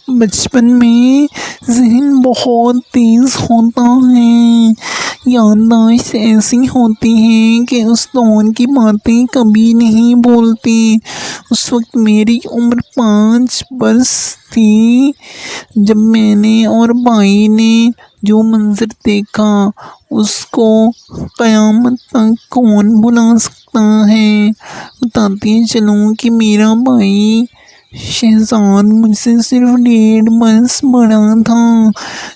بچپن میں ذہن بہت تیز ہوتا ہے، یادداشت ایسی ہوتی ہے کہ اس دور کی باتیں کبھی نہیں بھولتے۔ اس وقت میری عمر 5 برس تھی جب میں نے اور بھائی نے جو منظر دیکھا اس کو قیامت تک کون بھلا سکتا ہے۔ بتاتی چلوں کہ میرا بھائی شہزاد مجھ سے صرف 1.5 برس بڑا تھا۔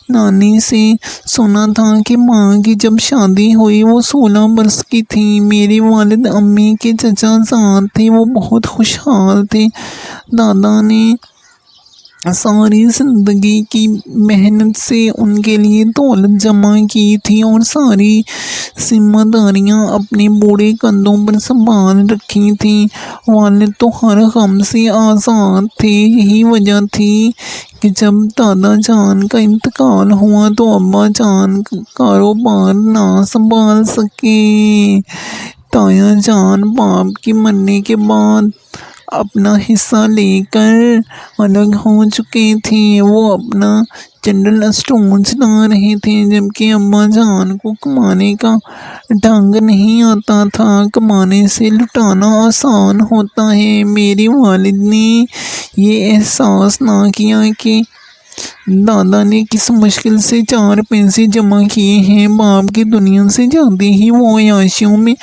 نانی سے سنا تھا کہ ماں کی جب شادی ہوئی وہ 16 برس کی تھی۔ میرے والد امی کے چچا زاد تھے، وہ بہت خوشحال تھے۔ دادا نے ساری زندگی کی محنت سے ان کے لیے دولت جمع کی تھی اور ساری ذمہ داریاں اپنے بوڑھے کندھوں پر سنبھال رکھی تھیں۔ والد تو ہر غم سے آزاد تھے۔ یہی وجہ تھی کہ جب دادا جان کا انتقال ہوا تو ابا جان کاروبار نہ سنبھال سکے۔ تایا جان باپ کے مرنے کے بعد اپنا حصہ لے کر الگ ہو چکے تھے۔ وہ اپنا جنرل اسٹور چلا رہے تھے، جبکہ ابا جان کو کمانے کا ڈھنگ نہیں آتا تھا۔ کمانے سے لٹانا آسان ہوتا ہے۔ میرے والد نے یہ احساس نہ کیا کہ دادا نے کس مشکل سے 4 پیسے جمع کیے ہیں۔ باپ کی دنیا سے جاتے ہی وہ عیاشیوں میں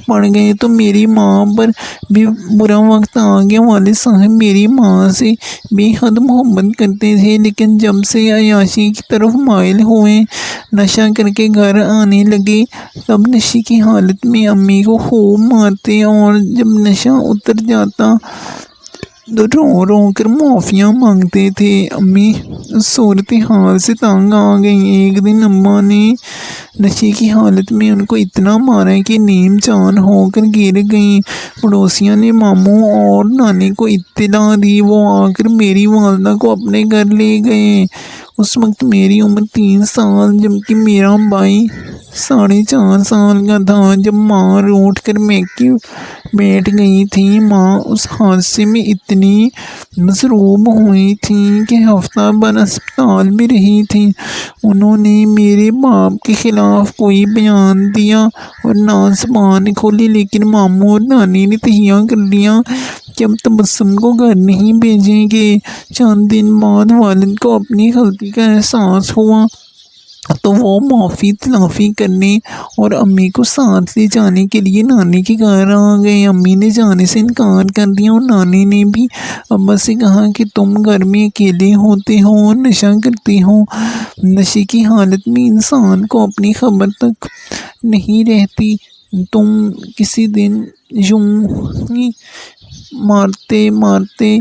پڑ گئے تو میری ماں پر بھی برا وقت آ گیا۔ والد صاحب میری ماں سے بے حد محبت کرتے تھے، لیکن جب سے عیاشی کی طرف مائل ہوئے، نشہ کر کے گھر آنے لگے، تب نشے کی حالت میں امی کو خوب مارتے اور جب نشہ اتر جاتا تو رو رو کر معافیاں مانگتے تھے۔ امی اس صورتحال سے تنگ آ گئیں۔ ایک دن اماں نے نشے کی حالت میں ان کو اتنا مارا کہ نیم جان ہو کر گر گئیں۔ پڑوسیوں نے ماموں اور نانی کو اطلاع دی، وہ آ کر میری والدہ کو اپنے گھر لے گئے۔ اس وقت میری عمر 3 سال جبکہ میرا بھائی 4.5 سال کا تھا۔ جب ماں روٹھ کر میکے بیٹھ گئی تھی، ماں اس حادثے میں اتنی مضروب ہوئی تھیں کہ ہفتہ بھر اسپتال میں رہی تھیں۔ انہوں نے میرے باپ کے خلاف کوئی بیان دیا اور نہ زبان کھولی، لیکن ماموں اور نانی نے تہیہ کر لیا کہ اب تبسم کو گھر نہیں بھیجیں گے۔ چند دن بعد والد کو اپنی غلطی کا احساس ہوا تو وہ معافی تلافی کرنے اور امی کو ساتھ لے جانے کے لیے نانی کے گھر آ گئے۔ امی نے جانے سے انکار کر دیا اور نانی نے بھی ابا سے کہا کہ تم گھر میں اکیلے ہوتے ہو اور نشہ کرتے ہو۔ نشے کی حالت میں انسان کو اپنی خبر تک نہیں رہتی۔ تم کسی دن یوں ہی مارتے مارتے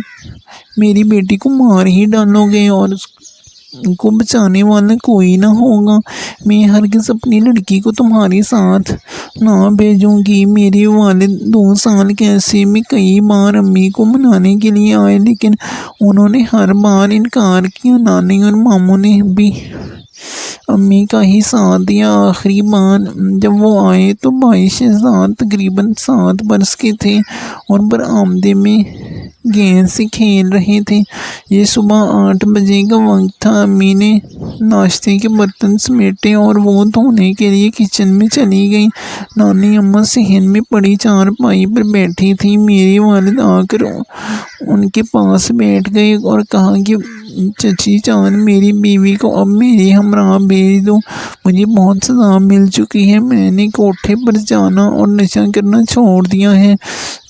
میری بیٹی کو مار ہی ڈالو گے اور اس کو بچانے والا کوئی نہ ہوگا۔ میں ہرگز اپنی لڑکی کو تمہارے ساتھ نہ بھیجوں گی۔ میرے والد 2 سال کے عرصے میں کئی بار امی کو منانے کے لیے آئے، لیکن انہوں نے ہر بار انکار کیا۔ نانی اور ماموں نے بھی امی کا ہی ساتھ دیا۔ آخری بار جب وہ آئے تو بھائی شہزاد تقریباً 7 برس کے تھے اور برآمدے میں گیند سے کھیل رہے تھے۔ یہ صبح 8 بجے کا وقت تھا۔ امی نے ناشتے کے برتن سمیٹے اور وہ دھونے کے لیے کچن میں چلی گئیں۔ نانی اماں صحن میں پڑی چارپائی پر بیٹھی تھیں۔ میرے والد آ کر ان کے پاس بیٹھ گئے اور کہا کہ چچی جان، میری بیوی کو اب میرے ہمراہ بھیج دو۔ مجھے بہت سزا مل چکی ہے۔ میں نے کوٹھے پر جانا اور نشہ کرنا چھوڑ دیا ہے۔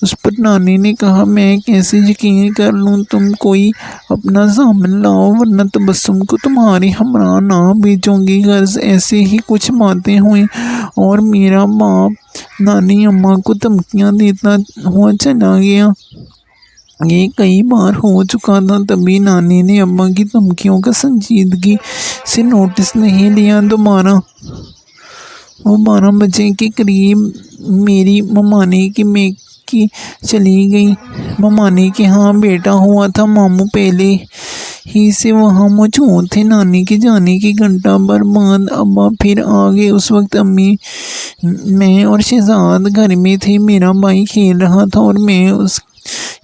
اس پر نانی نے کہا، میں کیسے یقین کر لوں؟ تم کوئی اپنا ضامن لاؤ ورنہ تبسم کو تمہارے ہمراہ نہ بھیجوں گی۔ غرض ایسے ہی کچھ باتیں ہوئیں اور میرا باپ نانی اماں کو دھمکیاں دیتا ہوا چلا گیا۔ یہ کئی بار ہو چکا تھا۔ تبھی نانی نے ابا کی دھمکیوں کا سنجیدگی سے نوٹس نہیں لیا۔ دوبارہ وہ 12 بجے کے قریب میری ممانے کے میکے چلی گئی۔ ممانے کے ہاں بیٹا ہوا تھا۔ ماموں پہلے ہی سے وہاں موجود تھے۔ نانی کے جانے کے گھنٹہ بھر بعد ابا پھر آ گئے۔ اس وقت امی، میں اور شہزاد گھر میں تھے۔ میرا بھائی کھیل رہا تھا اور میں اس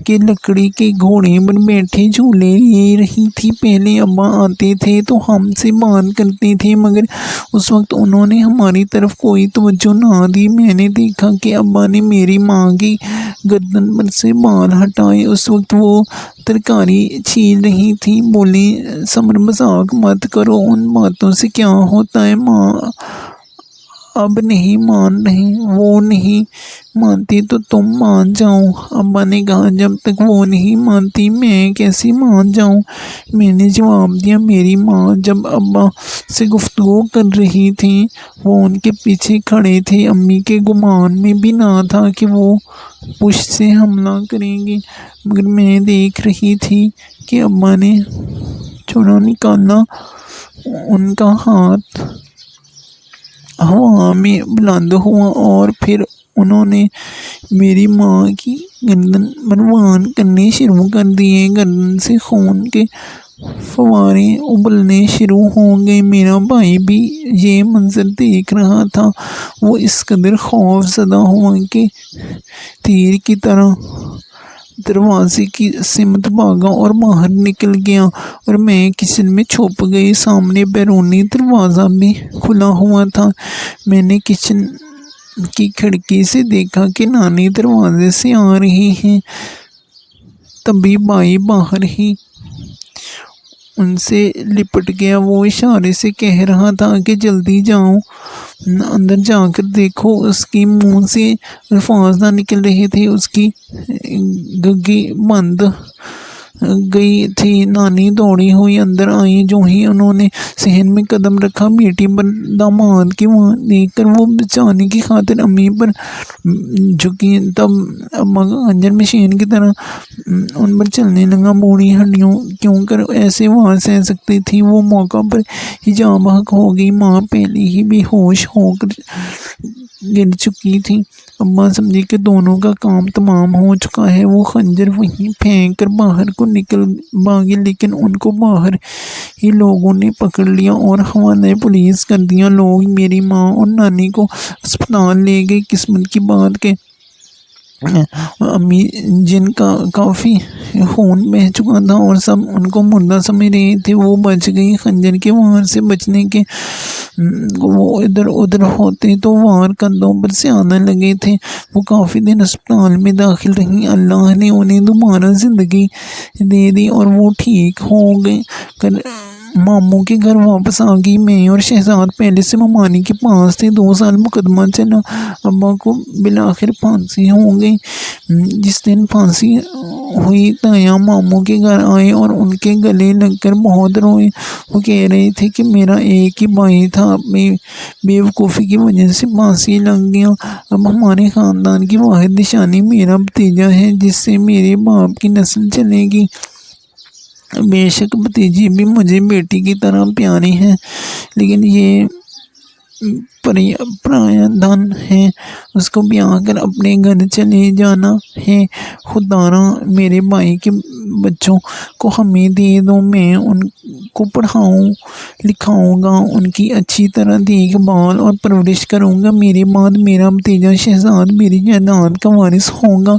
کہ لکڑی کے گھوڑے پر بیٹھے جھولے لے رہی تھی۔ پہلے ابا آتے تھے تو ہم سے بات کرتے تھے، مگر اس وقت انہوں نے ہماری طرف کوئی توجہ نہ دی۔ میں نے دیکھا کہ ابا نے میری ماں کی گردن پر سے بال ہٹائے۔ اس وقت وہ ترکاری چھیل رہی تھی۔ بولے، سمر مذاق مت کرو، ان باتوں سے کیا ہوتا ہے؟ ماں اب نہیں مان رہے، وہ نہیں مانتی تو تم مان جاؤ۔ ابا نے کہا، جب تک وہ نہیں مانتی میں کیسے مان جاؤں؟ میں نے جواب دیا، میری ماں جب ابا سے گفتگو کر رہی تھی وہ ان کے پیچھے کھڑے تھے۔ امی کے گمان میں بھی نہ تھا کہ وہ پشت سے حملہ کریں گے، مگر میں دیکھ رہی تھی کہ ابا نے چھڑا نکالا۔ ان کا ہاتھ ہوا میں بلند ہوا اور پھر انہوں نے میری ماں کی گردن پر وار کرنے شروع کر دیے۔ گردن سے خون کے فوارے ابلنے شروع ہو گئے۔ میرا بھائی بھی یہ منظر دیکھ رہا تھا۔ وہ اس قدر خوف زدہ ہوا کہ تیر کی طرح دروازے کی سمت بھاگا اور باہر نکل گیا، اور میں کچن میں چھپ گئی۔ سامنے بیرونی دروازہ بھی کھلا ہوا تھا۔ میں نے کچن کی کھڑکی سے دیکھا کہ نانی دروازے سے آ رہی ہیں۔ تبھی بھائی باہر ہی ان سے لپٹ گیا۔ وہ اشارے سے کہہ رہا تھا کہ جلدی جاؤ، اندر جا کر دیکھو۔ اس کے منہ سے الفاظ نہ نکل رہے تھے، اس کی گگی بند گئی تھی۔ نانی دوڑی ہوئی اندر آئی۔ جو ہی انہوں نے صحن میں قدم رکھا، بیٹی پر داماد کی وہاں دیکھ کر وہ بچانے کی خاطر امی پر جھکی۔ تب ابا کا خنجر مشین کی طرح ان پر چلنے لگا۔ بوڑھی ہڈیوں کیوں کر ایسے وار سہ سکتی تھی؟ وہ موقع پر ہی جاں بحق ہو گئی۔ ماں پہلے ہی بے ہوش ہو کر گر چکی تھی۔ ابا سمجھے کہ دونوں کا کام تمام ہو چکا ہے۔ وہ خنجر وہیں پھینک کر باہر کو نکل بھاگے، لیکن ان کو باہر ہی لوگوں نے پکڑ لیا اور حوالہ پولیس کر دیا۔ لوگ میری ماں اور نانی کو اسپتال لے گئے۔ قسمت کی بات کہ امی جن کا کافی خون بہہ چکا تھا اور سب ان کو مردہ سمجھ رہے تھے، وہ بچ گئی۔ خنجر کے وار سے بچنے کے وہ ادھر ادھر ہوتے تو وار کندھوں پر سے آنے لگے تھے۔ وہ کافی دن اسپتال میں داخل رہیں۔ اللہ نے انہیں دوبارہ زندگی دے دی اور وہ ٹھیک ہو گئے کر ماموں کے گھر واپس آ گئی۔ میں اور شہزاد پہلے سے ممانی کے پاس تھے۔ 2 سال مقدمہ چلا۔ ابا کو بالآخر پھانسی ہو گئی۔ جس دن پھانسی ہوئی تایا ماموں کے گھر آئے اور ان کے گلے لگ کر بہت روئے۔ وہ کہہ رہے تھے کہ میرا ایک ہی بھائی تھا، اپنی بے وقوفی کی وجہ سے پھانسی لگ گیا۔ اب ہمارے خاندان کی واحد نشانی میرا بھتیجا ہے، جس سے میرے باپ کی نسل چلے گی۔ بے شک بھتیجی بھی مجھے بیٹی کی طرح پیاری ہے، لیکن یہ پرایا دھن ہے، اس کو بیاہ کر اپنے گھر چلے جانا ہے۔ خداراں میرے بھائی کے بچوں کو ہمیں دے دو، میں ان کو پڑھاؤں لکھاؤں گا، ان کی اچھی طرح دیکھ بھال اور پرورش کروں گا۔ میرے بعد میرا بھتیجا شہزاد میری جائیداد کا وارث ہوگا۔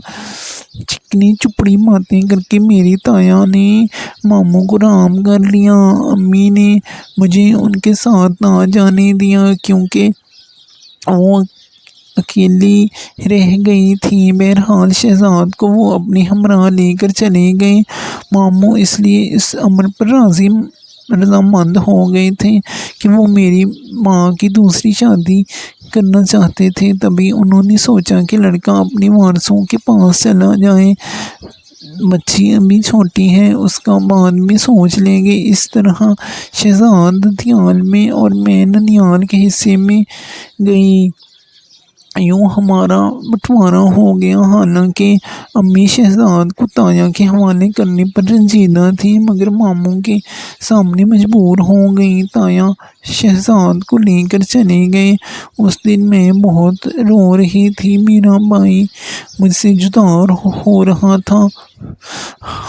چکنی چپڑی باتیں کر کے میری تایا نے ماموں کو رام کر لیا۔ امی نے مجھے ان کے ساتھ نہ جانے دیا کیونکہ وہ اکیلی رہ گئی تھی۔ بہرحال شہزاد کو وہ اپنے ہمراہ لے کر چلے گئے۔ ماموں اس لیے اس امر پر رضامند ہو گئے تھے کہ وہ میری ماں کی دوسری شادی کرنا چاہتے تھے۔ تبھی انہوں نے سوچا کہ لڑکا اپنے وارثوں کے پاس چلا جائے، بچی ابھی چھوٹی ہے، اس کا بعد میں سوچ لیں گے۔ اس طرح شہزاد دھیال میں اور میں ننیال کے حصے میں گئی۔ یوں ہمارا بٹوارا ہو گیا۔ حالانکہ امی شہزاد کو تایا کے حوالے کرنے پر رنجیدہ تھی، مگر ماموں کے سامنے مجبور ہو گئی۔ تایا شہزاد کو لے کر چلے گئے۔ اس دن میں بہت رو رہی تھی، میرا بھائی مجھ سے جدا ہو رہا تھا۔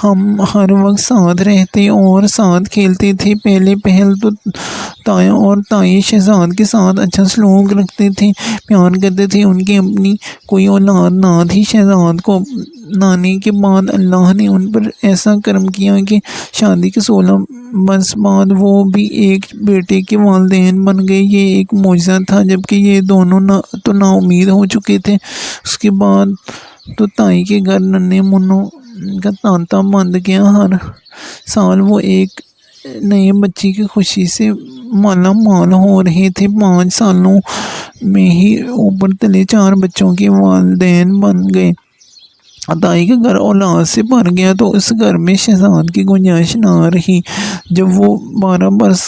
ہم ہر وقت ساتھ رہتے اور ساتھ کھیلتے تھے۔ پہلے پہل تو تایا اور تائی شہزاد کے ساتھ اچھا سلوک رکھتے تھے، پیار کرتے تھے۔ ان کی اپنی کوئی اولاد نہ تھی۔ شہزاد کو اپنانے کے بعد اللہ نے ان پر ایسا کرم کیا کہ شادی کے 16 برس بعد وہ بھی ایک بیٹے کے والدین بن گئے۔ یہ ایک معجزہ تھا، جبکہ یہ دونوں تو نا امید ہو چکے تھے۔ اس کے بعد تو تائی کے گھر ننھے منوں کا تانتا بند گیا۔ ہر سال وہ ایک نئے بچے کی خوشی سے مالا مال ہو رہے تھے۔ 5 سالوں میں ہی اوپر تلے 4 بچوں کے والدین بن گئے۔ تائی کا گھر اولاد سے بھر گیا تو اس گھر میں شہزاد کی گنجائش نہ رہی۔ جب وہ 12 برس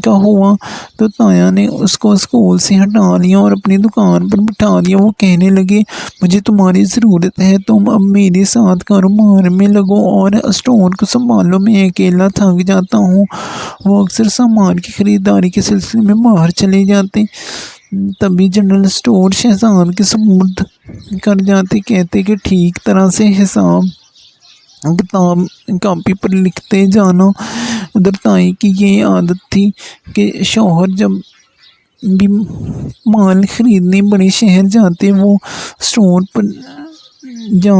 کا ہوا تو تایا نے اس کو اسکول سے ہٹا لیا اور اپنی دکان پر بٹھا دیا۔ وہ کہنے لگے، مجھے تمہاری ضرورت ہے، تم اب میرے ساتھ کاروبار میں لگو اور اسٹور کو سنبھالو، میں اکیلا تھک جاتا ہوں۔ وہ اکثر سامان کی خریداری کے سلسلے میں باہر چلے جاتے۔ تبھی جنرل اسٹور شہزاد کے سپرد کر جاتے، کہتے کہ ٹھیک طرح سے حساب کتاب کاپی پر لکھتے جانا۔ ادھر تائی کی یہ عادت تھی کہ شوہر جب بھی مال خریدنے بڑے شہر جاتے، وہ اسٹور پر جا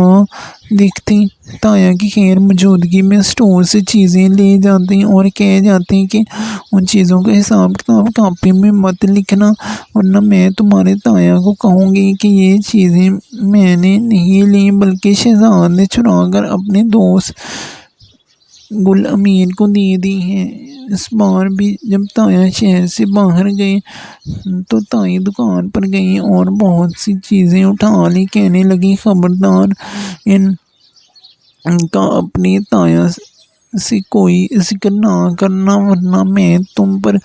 دیکھتے تایا کی خیر موجودگی میں اسٹور سے چیزیں لے جاتے اور کہہ جاتے کہ ان چیزوں کا حساب کتاب کاپی میں مت لکھنا، ورنہ میں تمہارے تایا کو کہوں گی کہ یہ چیزیں میں نے نہیں لی بلکہ شہزاد نے چرا کر اپنے دوست گل امیر کو دے دی ہیں۔ اس بار بھی جب تایا شہر سے باہر گئے تو تائی دکان پر گئی اور بہت سی چیزیں اٹھا لی۔ کہنے لگی، خبردار ان کا اپنی تایا سے کوئی ذکر نہ کرنا، ورنہ میں تم پر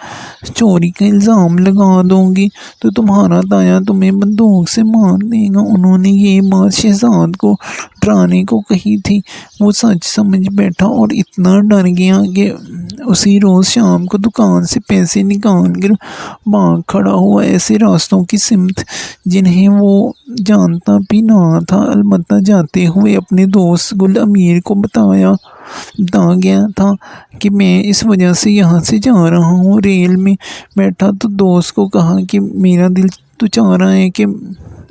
چوری کا الزام لگا دوں گی تو تمہارا تایا تمہیں بندوق سے مار دے گا۔ انہوں نے یہ بات شہزاد کو ڈرانے کو کہی تھی۔ وہ سچ سمجھ بیٹھا اور اتنا ڈر گیا کہ اسی روز شام کو دکان سے پیسے نکال کر بھاگ کھڑا ہوا، ایسے راستوں کی سمت جنہیں وہ جانتا بھی نہ تھا۔ البتہ جاتے ہوئے اپنے دوست گل امیر کو بتا گیا تھا کہ میں اس وجہ سے یہاں سے جا رہا ہوں۔ ریل میں بیٹھا تو دوست کو کہا کہ میرا دل تو چاہ رہا ہے کہ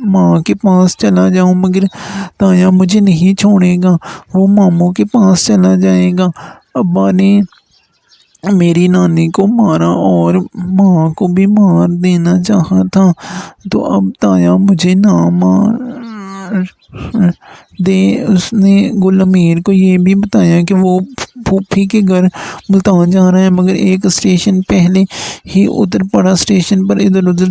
ماں کے پاس چلا جاؤں، مگر تایا مجھے نہیں چھوڑے گا، وہ ماموں کے پاس چلا جائے گا۔ ابا نے میری نانی کو مارا اور ماں کو بھی مار دینا چاہا تھا، تو اب تایا مجھے نہ مار دے۔ اس نے گل امیر کو یہ بھی بتایا کہ وہ پھوپھی کے گھر ملتان جا رہا ہے، مگر ایک اسٹیشن پہلے ہی اتر پڑا۔ اسٹیشن پر ادھر ادھر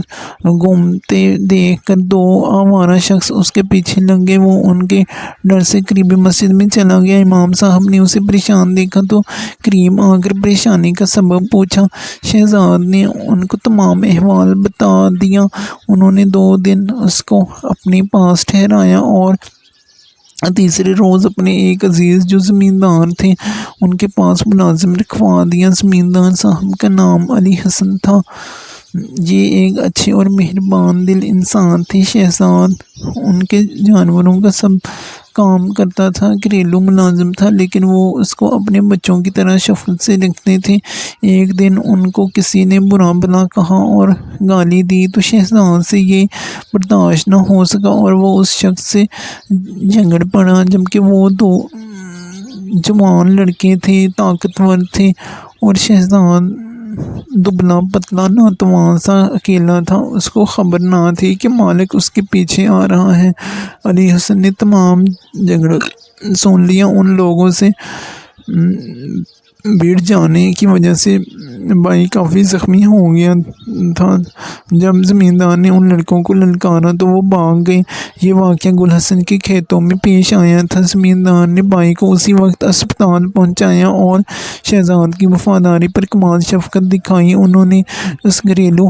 گھومتے دیکھ کر 2 آوارہ شخص اس کے پیچھے لگ گئے۔ وہ ان کے ڈر سے قریبی مسجد میں چلا گیا۔ امام صاحب نے اسے پریشان دیکھا تو قریب آ کر پریشانی کا سبب پوچھا۔ شہزاد نے ان کو تمام احوال بتا دیا۔ انہوں نے 2 دن اس کو اپنے پاس ٹھہرایا اور تیسرے روز اپنے ایک عزیز جو زمیندار تھے ان کے پاس ملازم رکھوا دیا۔ زمیندار صاحب کا نام علی حسن تھا۔ یہ ایک اچھے اور مہربان دل انسان تھے۔ شہزاد ان کے جانوروں کا سب کام کرتا تھا، گھریلو ملازم تھا، لیکن وہ اس کو اپنے بچوں کی طرح شفقت سے رکھتے تھے۔ ایک دن ان کو کسی نے برا بھلا کہا اور گالی دی تو شہزاد سے یہ برداشت نہ ہو سکا اور وہ اس شخص سے جھگڑ پڑا، جبکہ وہ 2 جوان لڑکے تھے، طاقتور تھے اور شہزاد دبلا پتلا ناتوان سا اکیلا تھا۔ اس کو خبر نہ تھی کہ مالک اس کے پیچھے آ رہا ہے۔ علی حسن نے تمام جھگڑا سن لیا۔ ان لوگوں سے بھیڑ جانے کی وجہ سے بھائی کافی زخمی ہو گیا تھا۔ جب زمیندار نے ان لڑکوں کو للکارا تو وہ بھاگ گئے۔ یہ واقعہ گل حسن کے کھیتوں میں پیش آیا تھا۔ زمیندار نے بھائی کو اسی وقت اسپتال پہنچایا اور شہزاد کی وفاداری پر کمال شفقت دکھائی۔ انہوں نے اس گھریلو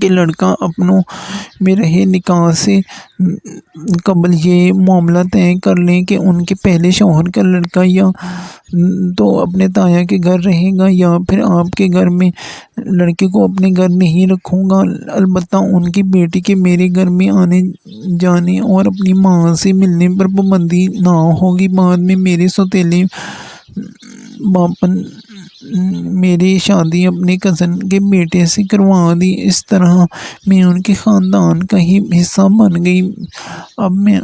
کہ لڑکا اپنوں میں رہے نکاح سے قبل یہ معاملہ طے کر لیں کہ ان کے پہلے شوہر کا لڑکا یا تو اپنے تایا کے گھر رہے گا یا پھر آپ کے گھر میں لڑکے کو اپنے گھر نہیں رکھوں گا، البتہ ان کی بیٹی کے میرے گھر میں آنے جانے اور اپنی ماں سے ملنے پر پابندی نہ ہوگی۔ بعد میں میرے سوتیلے باپن میری شادی اپنے کزن کے بیٹے سے کروا دی۔ اس طرح میں ان کے خاندان کا ہی حصہ بن گئی۔ اب میں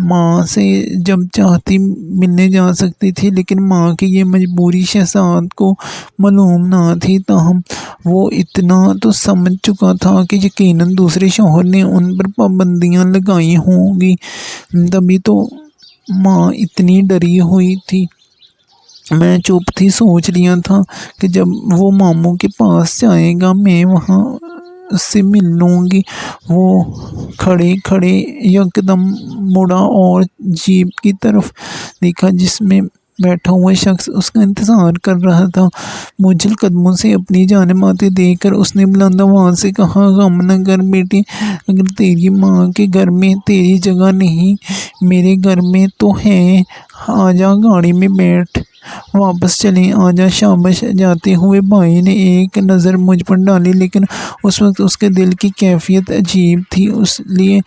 ماں سے جب چاہتی ملنے جا سکتی تھی، لیکن ماں کی یہ مجبوری شہزاد کو معلوم نہ تھی۔ تاہم وہ اتنا تو سمجھ چکا تھا کہ یقیناً دوسرے شوہر نے ان پر پابندیاں لگائی ہوں گی، تبھی تو ماں اتنی ڈری ہوئی تھی۔ میں چپ تھی، سوچ رہا تھا کہ جب وہ ماموں کے پاس جائے گا میں وہاں اس سے مل لوں گی۔ وہ کھڑے کھڑے یکدم مڑا اور جیپ کی طرف دیکھا جس میں بیٹھا ہوا شخص اس کا انتظار کر رہا تھا۔ موجل قدموں سے اپنی جانب آتے دیکھ کر اس نے بلند آواز سے کہا، غم نہ کر بیٹے، اگر تیری ماں کے گھر میں تیری جگہ نہیں، میرے گھر میں تو ہے، آجا گاڑی میں بیٹھ، واپس چلیں، آجا۔ شاباش۔ جاتے ہوئے بھائی نے ایک نظر مجھ پر ڈالی، لیکن اس وقت اس کے دل کی کیفیت عجیب تھی، اس لیے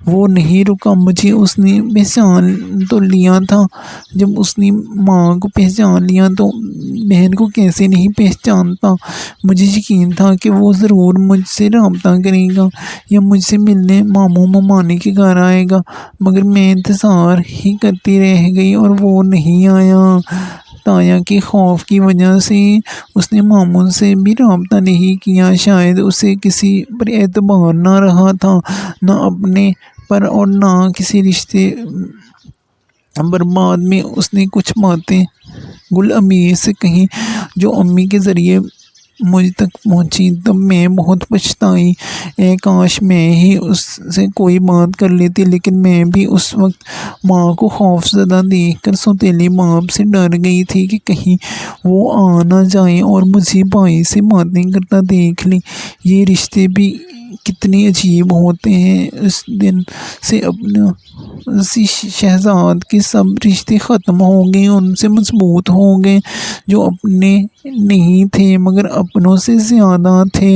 وہ نہیں رکا۔ مجھے اس نے پہچان تو لیا تھا۔ جب اس نے ماں کو پہچان لیا تو بہن کو کیسے نہیں پہچانتا۔ مجھے یقین تھا کہ وہ ضرور مجھ سے رابطہ کرے گا یا مجھ سے ملنے ماموں ممانی کے گھر آئے گا، مگر میں انتظار ہی کرتی رہ گئی اور وہ نہیں آیا۔ تایا کے خوف کی وجہ سے اس نے ماموں سے بھی رابطہ نہیں کیا، شاید اسے کسی پر اعتبار نہ رہا تھا، نہ اپنے پر اور نہ کسی رشتے پر۔ بعد میں اس نے کچھ باتیں گل امیر سے کہیں جو امی کے ذریعے مجھ تک پہنچی، تب میں بہت پچھتائی۔ اے کاش میں ہی اس سے کوئی بات کر لیتی، لیکن میں بھی اس وقت ماں کو خوف زدہ دیکھ کر سوتیلے باپ سے ڈر گئی تھی کہ کہیں وہ آ نہ جائے اور مجھے بھائی سے باتیں کرتا دیکھ لے۔ یہ رشتے بھی کتنے عجیب ہوتے ہیں۔ اس دن سے اپنا شہزاد کے سب رشتے ختم ہو گئے، ان سے مضبوط ہو گئے جو اپنے نہیں تھے مگر اپنوں سے زیادہ تھے۔